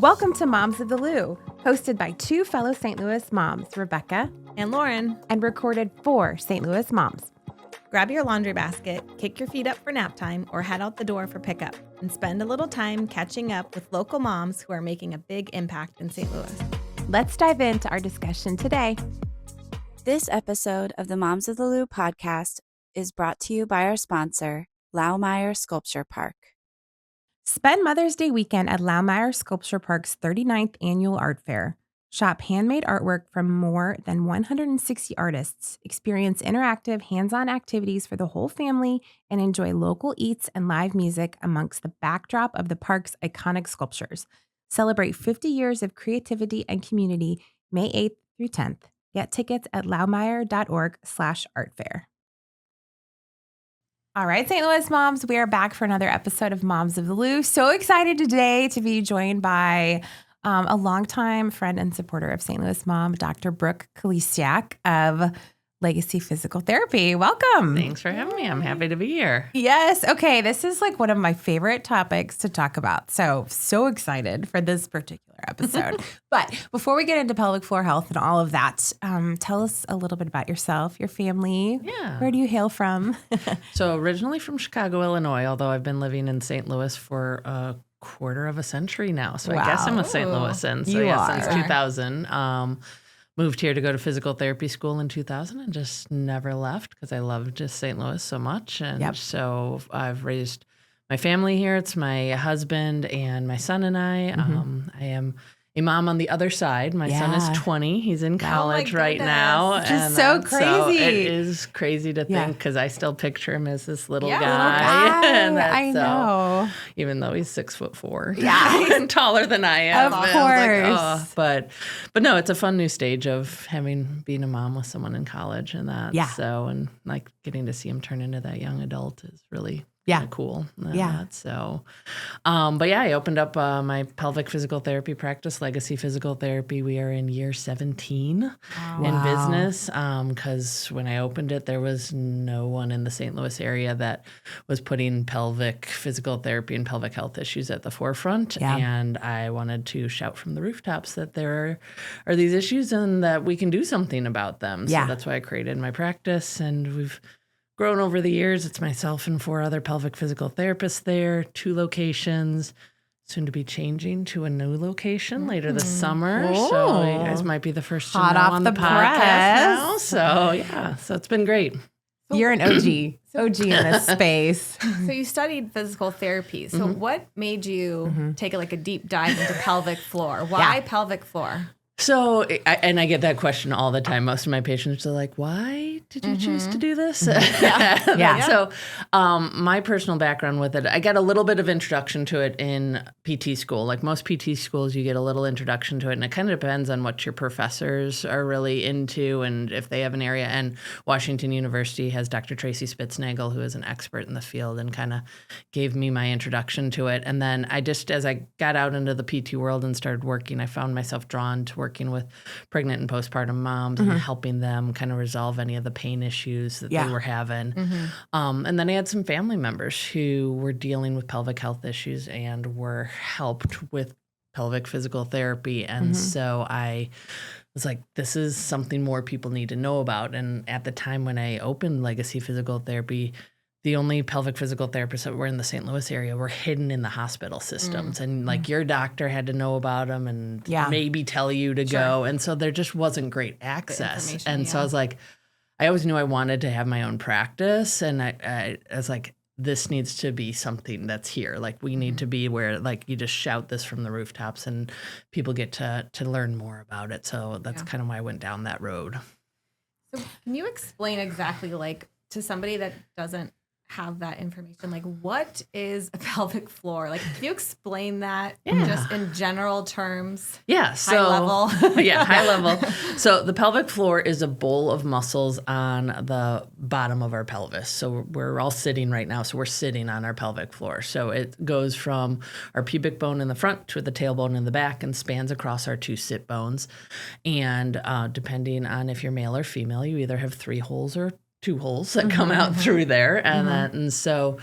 Welcome to Moms of the Lou, hosted by two fellow St. Louis moms, Rebecca and Lauren, and recorded for St. Louis moms. Grab your laundry basket, kick your feet up for nap time, or head out the door for pickup, and spend a little time catching up with local moms who are making a big impact in St. Louis. Let's dive into our discussion today. This episode of the Moms of the Lou podcast is brought to you by our sponsor, Laumeyer Sculpture Park. Spend Mother's Day weekend at Laumeyer Sculpture Park's 39th Annual Art Fair. Shop handmade artwork from more than 160 artists, experience interactive, hands-on activities for the whole family, and enjoy local eats and live music amongst the backdrop of the park's iconic sculptures. Celebrate 50 years of creativity and community May 8th through 10th. Get tickets at laumeyer.org/artfair. All right, St. Louis moms, we are back for another episode of Moms of the Lou. So excited today to be joined by a longtime friend and supporter of St. Louis mom, Dr. Brooke Kalisiak of Legacy Physical Therapy. Welcome. Thanks for having me. I'm happy to be here. Yes. Okay. This is like one of my favorite topics to talk about. So excited for this particular episode. But before we get into pelvic floor health and all of that, tell us a little bit about yourself, your family. Yeah. Where do you hail from? So originally from Chicago, Illinois, although I've been living in St. Louis for a quarter of a century now. So Wow. I guess I'm a St. Louisan. So You yeah, are. since 2000. Moved here to go to physical therapy school in 2000 and just never left because I loved just St. Louis so much. And so I've raised my family here. It's my husband and my son and I. I am a mom on the other side. My son is 20. He's in college right now. Just so crazy. So it is crazy to think because I still picture him as this little guy. And I know. Even though he's 6'4". Yeah. And taller than I am. Of And course. I was like, but no, it's a fun new stage of being a mom with someone in college and that. Yeah. So, and like getting to see him turn into that young adult is really cool. So, but yeah, I opened up my pelvic physical therapy practice, Legacy Physical Therapy. We are in year 17 in business. Because when I opened it, there was no one in the St. Louis area that was putting pelvic physical therapy and pelvic health issues at the forefront. Yeah. And I wanted to shout from the rooftops that there are these issues and that we can do something about them. So that's why I created my practice, and we've grown over the years. It's myself and 4 other pelvic physical therapists there, 2 locations, soon to be changing to a new location later this summer. Cool. So you guys might be the first to Hot know off on the the podcast now. So it's been great. You're an OG in this space. So you studied physical therapy. So what made you take a deep dive into pelvic floor? Why pelvic floor? So, I get that question all the time. Most of my patients are like, why did you choose to do this? So, my personal background with it, I got a little bit of introduction to it in PT school. Like most PT schools, you get a little introduction to it, and it kind of depends on what your professors are really into and if they have an area. And Washington University has Dr. Tracy Spitznagel, who is an expert in the field, and kind of gave me my introduction to it. And then as I got out into the PT world and started working, I found myself drawn to working with pregnant and postpartum moms and helping them kind of resolve any of the pain issues that they were having. And then I had some family members who were dealing with pelvic health issues and were helped with pelvic physical therapy. And so I was like, this is something more people need to know about. And at the time when I opened Legacy Physical Therapy, the only pelvic physical therapists that were in the St. Louis area were hidden in the hospital systems. And like your doctor had to know about them and maybe tell you to go. And so there just wasn't great access. And so I was like, I always knew I wanted to have my own practice. And I was like, this needs to be something that's here. Like we need to be where like you just shout this from the rooftops and people get to learn more about it. So that's kind of why I went down that road. So can you explain exactly to somebody that doesn't have that information, what is a pelvic floor? Can you explain that just in general terms? Yeah. High level. High level. So the pelvic floor is a bowl of muscles on the bottom of our pelvis. So we're all sitting right now. So we're sitting on our pelvic floor. So it goes from our pubic bone in the front to the tailbone in the back and spans across our 2 sit bones. And depending on if you're male or female, you either have 3 holes or two holes that come out through there. And so,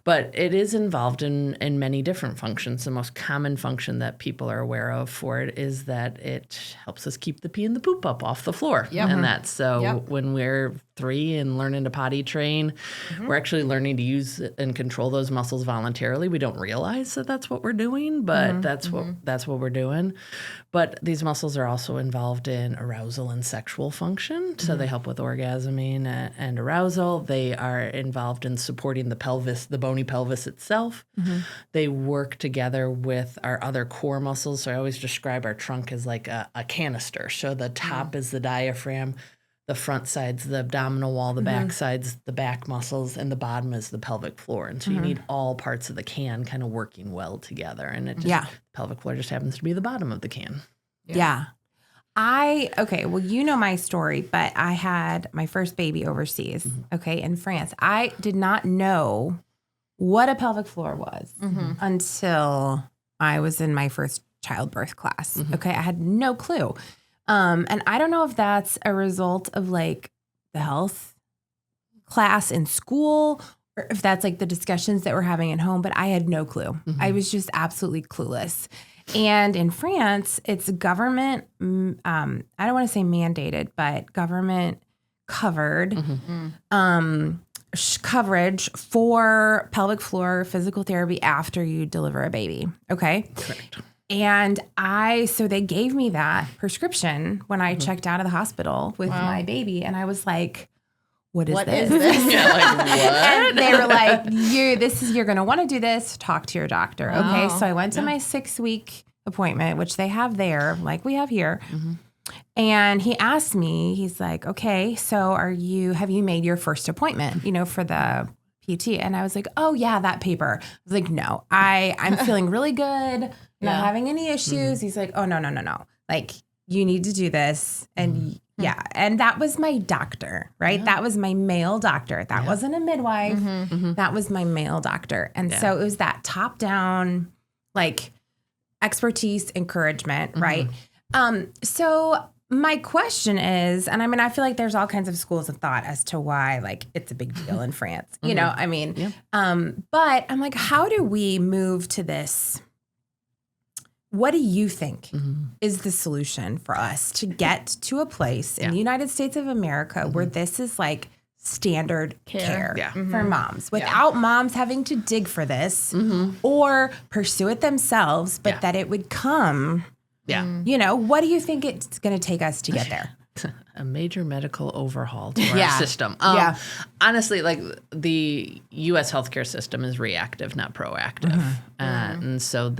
but it is involved in many different functions. The most common function that people are aware of for it is that it helps us keep the pee and the poop up off the floor. Yep. And that's so when we're 3 and learning to potty train, we're actually learning to use and control those muscles voluntarily. We don't realize that that's what we're doing, but that's what we're doing. But these muscles are also involved in arousal and sexual function. So they help with orgasming and arousal. They are involved in supporting the pelvis, the bony pelvis itself. They work together with our other core muscles. So I always describe our trunk as like a canister. So the top is the diaphragm, the front side's the abdominal wall, the back side's the back muscles, and the bottom is the pelvic floor. And so you need all parts of the can kind of working well together. And it just, the pelvic floor just happens to be the bottom of the can. Yeah. Well, you know my story, but I had my first baby overseas, in France. I did not know what a pelvic floor was until I was in my first childbirth class. I had no clue. And I don't know if that's a result of like the health class in school or if that's like the discussions that we're having at home, but I had no clue. I was just absolutely clueless. And in France, it's government, I don't want to say mandated, but government covered coverage for pelvic floor physical therapy after you deliver a baby. Okay. Correct. And so they gave me that prescription when I checked out of the hospital with my baby. And I was like, what is this? Yeah, like, what? And they were like, you're going to want to do this. Talk to your doctor. Okay. So I went to my 6-week appointment, which they have there, like we have here. And he asked me, he's like, okay, so have you made your first appointment, for the PT? And I was like, oh yeah, that paper. I was like, no, I'm feeling really good. Not having any issues. He's like, oh, no. Like, you need to do this. And and that was my doctor, right? That was my male doctor. That wasn't a midwife. That was my male doctor. And so it was that top down, like, expertise, encouragement, right? So my question is, and I mean, I feel like there's all kinds of schools of thought as to why, like, it's a big deal in France, but I'm like, how do we move to this? What do you think is the solution for us to get to a place in the United States of America where this is like standard care for moms without moms having to dig for this or pursue it themselves, but that it would come? What do you think it's going to take us to get there? A major medical overhaul to our system. Honestly, like the U.S. healthcare system is reactive, not proactive. And so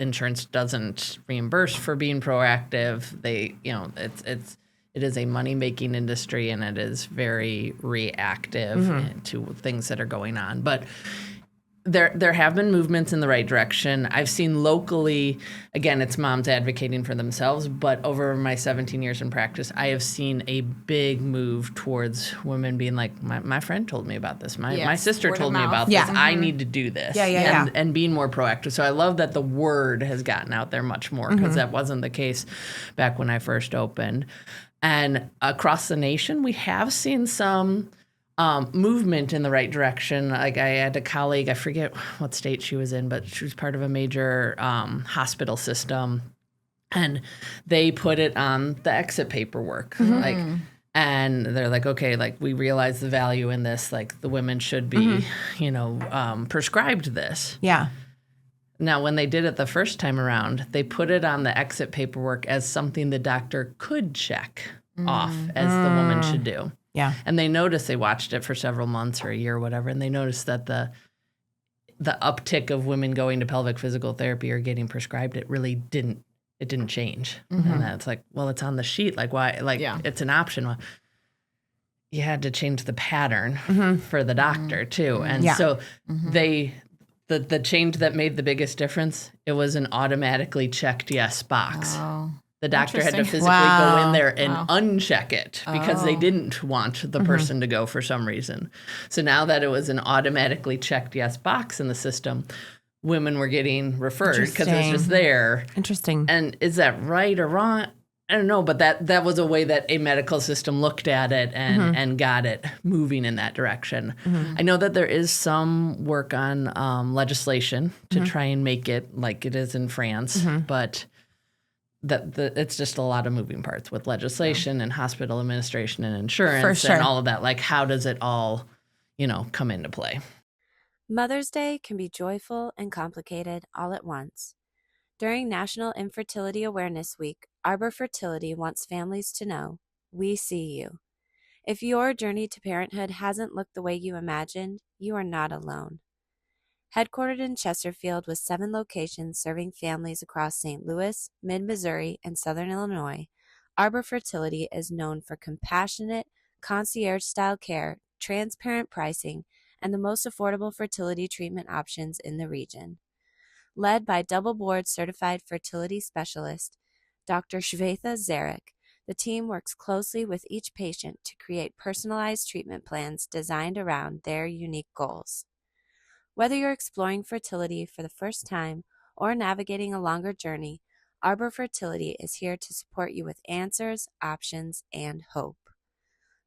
insurance doesn't reimburse for being proactive. It is a money-making industry, and it is very reactive to things that are going on. But there have been movements in the right direction. I've seen locally, again, it's moms advocating for themselves, but over my 17 years in practice, I have seen a big move towards women being like, my friend told me about this. My sister told me about this. I need to do this. And being more proactive. So I love that the word has gotten out there much more, because that wasn't the case back when I first opened. And across the nation, we have seen some movement in the right direction. Like I had a colleague, I forget what state she was in, but she was part of a major hospital system, and they put it on the exit paperwork. And they're like, okay, like we realize the value in this. Like the women should be, prescribed this. Yeah. Now, when they did it the first time around, they put it on the exit paperwork as something the doctor could check off as the woman should do. Yeah. And they watched it for several months or a year or whatever, and they noticed that the uptick of women going to pelvic physical therapy or getting prescribed it really didn't change. And that's like, well, it's on the sheet. Like, why? Like, it's an option. Well, you had to change the pattern for the doctor, too. And so the change that made the biggest difference, it was an automatically checked yes box. Oh. The doctor had to physically go in there and uncheck it because they didn't want the person to go for some reason. So now that it was an automatically checked yes box in the system, women were getting referred because it was just there. Interesting. And is that right or wrong? I don't know, but that was a way that a medical system looked at it and got it moving in that direction. I know that there is some work on legislation to try and make it like it is in France, but it's just a lot of moving parts with legislation and hospital administration and insurance and all of that. Like, how does it all, come into play? Mother's Day can be joyful and complicated all at once. During National Infertility Awareness Week, Arbor Fertility wants families to know, we see you. If your journey to parenthood hasn't looked the way you imagined, you are not alone. Headquartered in Chesterfield with 7 locations serving families across St. Louis, mid-Missouri, and southern Illinois, Arbor Fertility is known for compassionate, concierge-style care, transparent pricing, and the most affordable fertility treatment options in the region. Led by double board certified fertility specialist, Dr. Shvetha Zarek, the team works closely with each patient to create personalized treatment plans designed around their unique goals. Whether you're exploring fertility for the first time or navigating a longer journey, Arbor Fertility is here to support you with answers, options, and hope.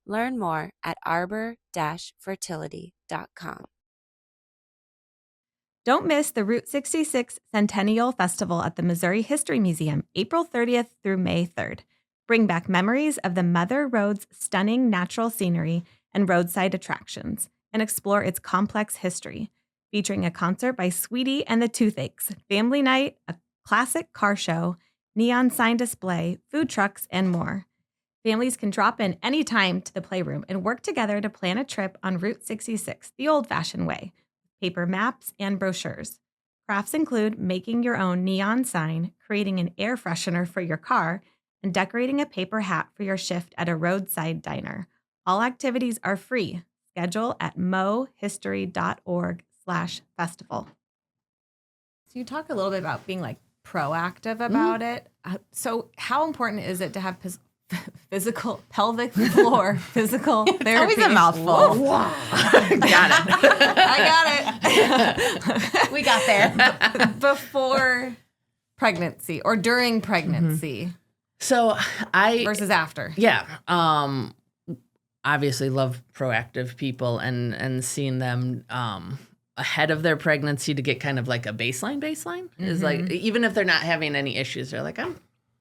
Learn more at arbor-fertility.com. Don't miss the Route 66 Centennial Festival at the Missouri History Museum, April 30th through May 3rd. Bring back memories of the Mother Road's stunning natural scenery and roadside attractions, and explore its complex history. Featuring a concert by Sweetie and the Toothaches, family night, a classic car show, neon sign display, food trucks, and more. Families can drop in anytime to the playroom and work together to plan a trip on Route 66 the old-fashioned way. Paper maps, and brochures. Crafts include making your own neon sign, creating an air freshener for your car, and decorating a paper hat for your shift at a roadside diner. All activities are free. Schedule at mohistory.org/festival. So you talk a little bit about being like proactive about it. So how important is it to have pelvic floor physical therapy? Always a mouthful. Got it. I got it. We got there. Before pregnancy or during pregnancy. So versus after. Yeah. Obviously love proactive people and seeing them ahead of their pregnancy to get kind of like a baseline is like, even if they're not having any issues, they're like,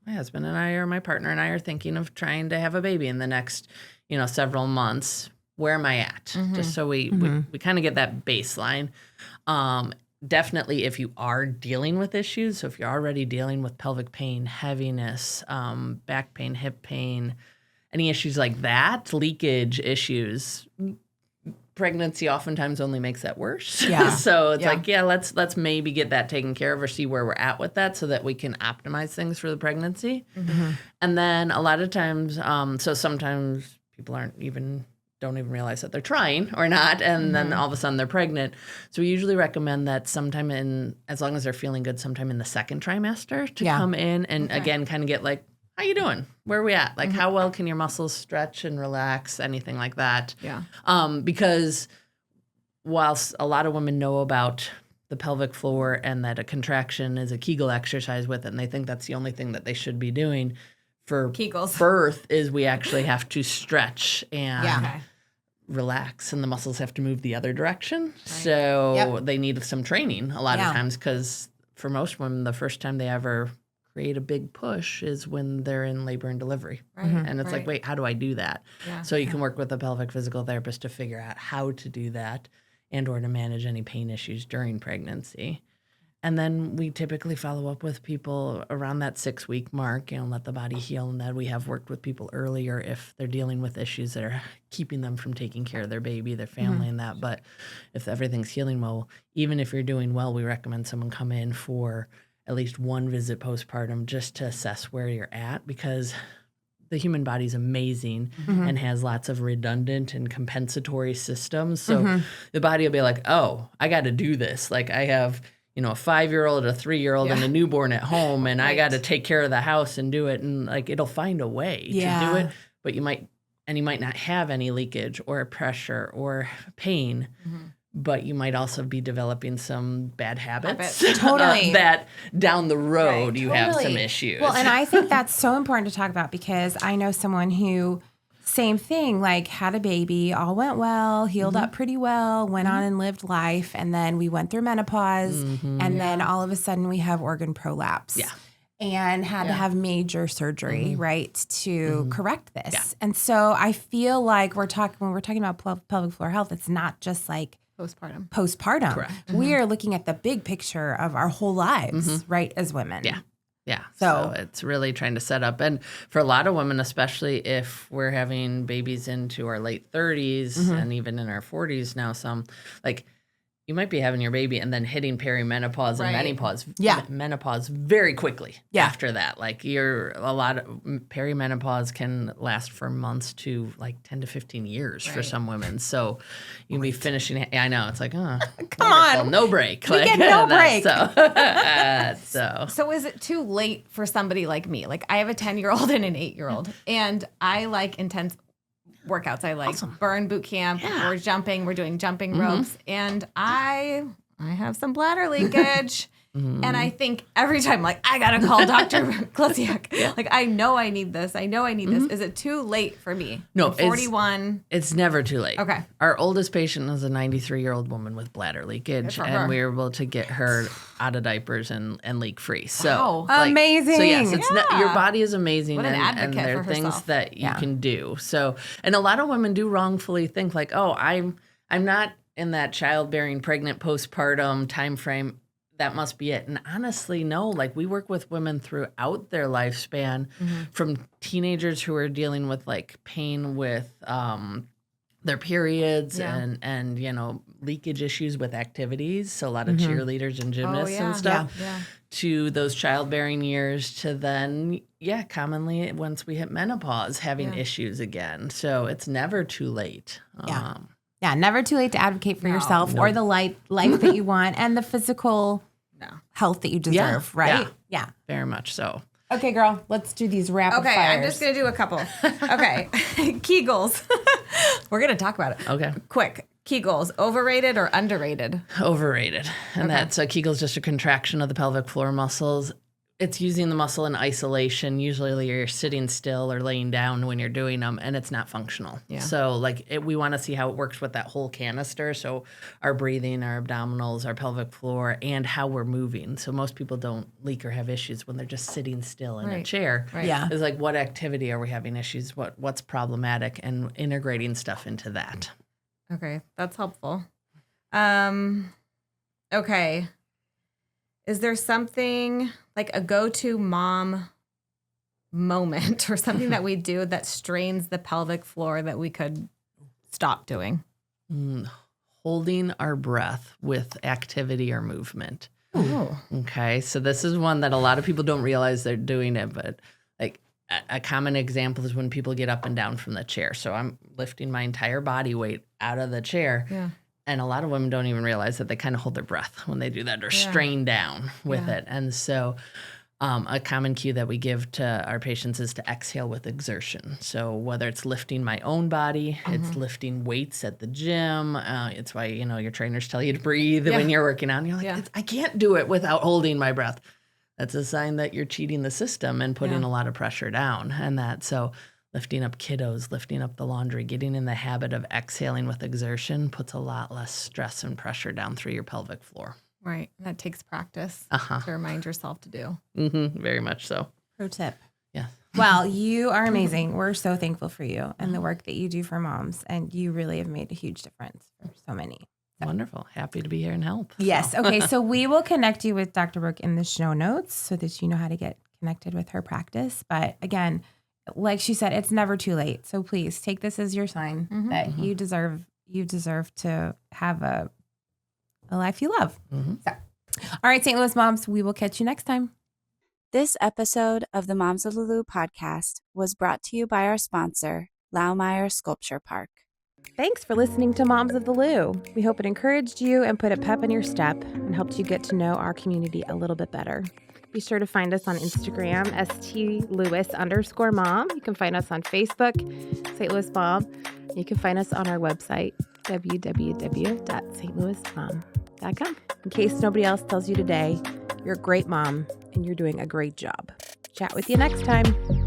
my husband and I, or my partner and I, are thinking of trying to have a baby in the next, several months. Where am I at? Just so we kind of get that baseline. Definitely if you are dealing with issues, so if you're already dealing with pelvic pain, heaviness, back pain, hip pain, any issues like that, leakage issues, pregnancy oftentimes only makes that worse. Yeah. So it's like, let's maybe get that taken care of or see where we're at with that so that we can optimize things for the pregnancy. And then a lot of times, so sometimes people don't even realize that they're trying or not, and then all of a sudden they're pregnant. So we usually recommend that sometime as long as they're feeling good, sometime in the second trimester to come in and again kind of get like, how you doing? Where are we at? Like, how well can your muscles stretch and relax? Anything like that. Yeah. Because whilst a lot of women know about the pelvic floor and that a contraction is a Kegel exercise with it, and they think that's the only thing that they should be doing for Kegels. Birth, is we actually have to stretch and relax, and the muscles have to move the other direction. Right. So they need some training a lot of times, because for most women, the first time they ever create a big push is when they're in labor and delivery. Right. And it's like, wait, how do I do that? Yeah. So you can work with a pelvic physical therapist to figure out how to do that and or to manage any pain issues during pregnancy. And then we typically follow up with people around that 6-week mark, let the body heal. And then we have worked with people earlier if they're dealing with issues that are keeping them from taking care of their baby, their family, and that. But if everything's healing well, even if you're doing well, we recommend someone come in for at least one visit postpartum just to assess where you're at, because the human body is amazing and has lots of redundant and compensatory systems. So the body will be like, oh, I got to do this. Like I have, a 5-year-old, a 3-year-old, and a newborn at home, and I got to take care of the house and do it. And like, it'll find a way to do it, but you might not have any leakage or pressure or pain. but you might also be developing some bad habits. Totally. That down the road you have some issues. Well, and I think that's so important to talk about because I know someone who, same thing, like had a baby, all went well, healed up pretty well, went on and lived life. And then we went through menopause and then all of a sudden we have organ prolapse. Yeah. And had to have major surgery, right, to correct this. Yeah. And so I feel like when we're talking about pelvic floor health, it's not just like postpartum. Correct. We are looking at the big picture of our whole lives, right, as women. Yeah. Yeah. So it's really trying to set up. And for a lot of women, especially if we're having babies into our late 30s and even in our 40s now, you might be having your baby and then hitting perimenopause and menopause very quickly after that. Like perimenopause can last for months to like 10 to 15 years for some women. So you can be finishing. I know. It's like, come on, no break. We get no break. So is it too late for somebody like me? Like I have a 10-year-old and an 8-year-old and I like intense workouts. I like burn boot camp. We're jumping. We're doing jumping ropes. And I have some bladder leakage. And I think every time, like, I got to call Dr. Kalisiak. Like, I know I need this. Is it too late for me? No, I'm 41. It's never too late. Okay. Our oldest patient is a 93-year-old woman with bladder leakage, and we were able to get her out of diapers and leak free. So amazing. So yes, your body is amazing, what an advocate and there are for things herself. that you can do. So, and a lot of women do wrongfully think like, oh, I'm not in that childbearing, pregnant, postpartum time frame. That must be it. And honestly, no, like we work with women throughout their lifespan, from teenagers who are dealing with like pain with their periods and leakage issues with activities. So a lot of cheerleaders and gymnasts and stuff to those childbearing years to then, commonly once we hit menopause, having issues again. So it's never too late. Never too late to advocate for yourself or the life that you want and the physical health that you deserve, right? Yeah. Very much so. Okay, girl, let's do these rapid fires. I'm just going to do a couple. Okay. Kegels. We're going to talk about it. Okay. Quick. Kegels, overrated or underrated? Overrated. And that's Kegels just a contraction of the pelvic floor muscles. It's using the muscle in isolation. Usually you're sitting still or laying down when you're doing them, and it's not functional. Yeah. So we want to see how it works with that whole canister. So our breathing, our abdominals, our pelvic floor, and how we're moving. So most people don't leak or have issues when they're just sitting still in a chair. Right. Yeah. It's like, what activity are we having issues? What's problematic, and integrating stuff into that. Okay, that's helpful. Okay. Is there something like a go-to mom moment or something that we do that strains the pelvic floor that we could stop doing? Holding our breath with activity or movement. Oh. Okay, so this is one that a lot of people don't realize they're doing it, but like a common example is when people get up and down from the chair. So I'm lifting my entire body weight out of the chair. Yeah. And a lot of women don't even realize that they kind of hold their breath when they do that or strain down with it. And so a common cue that we give to our patients is to exhale with exertion. So whether it's lifting my own body, it's lifting weights at the gym. It's why, your trainers tell you to breathe when you're working out. And you're like, I can't do it without holding my breath. That's a sign that you're cheating the system and putting a lot of pressure down. And so lifting up kiddos, lifting up the laundry, getting in the habit of exhaling with exertion puts a lot less stress and pressure down through your pelvic floor. Right. That takes practice to remind yourself to do. Very much so. Pro tip. Yeah. Well, you are amazing. We're so thankful for you and the work that you do for moms. And you really have made a huge difference for so many. So. Wonderful. Happy to be here and help. Yes. Okay. So we will connect you with Dr. Brooke in the show notes so that you know how to get connected with her practice. But again, like she said, it's never too late. So please take this as your sign that you deserve to have a life you love. So, all right, St. Louis moms, we will catch you next time. This episode of the Moms of the Lou podcast was brought to you by our sponsor, Laumeier Sculpture Park. Thanks for listening to Moms of the Lou. We hope it encouraged you and put a pep in your step and helped you get to know our community a little bit better. Be sure to find us on Instagram, STLewis_mom. You can find us on Facebook, St. Louis Mom. You can find us on our website, www.stlouismom.com. In case nobody else tells you today, you're a great mom and you're doing a great job. Chat with you next time.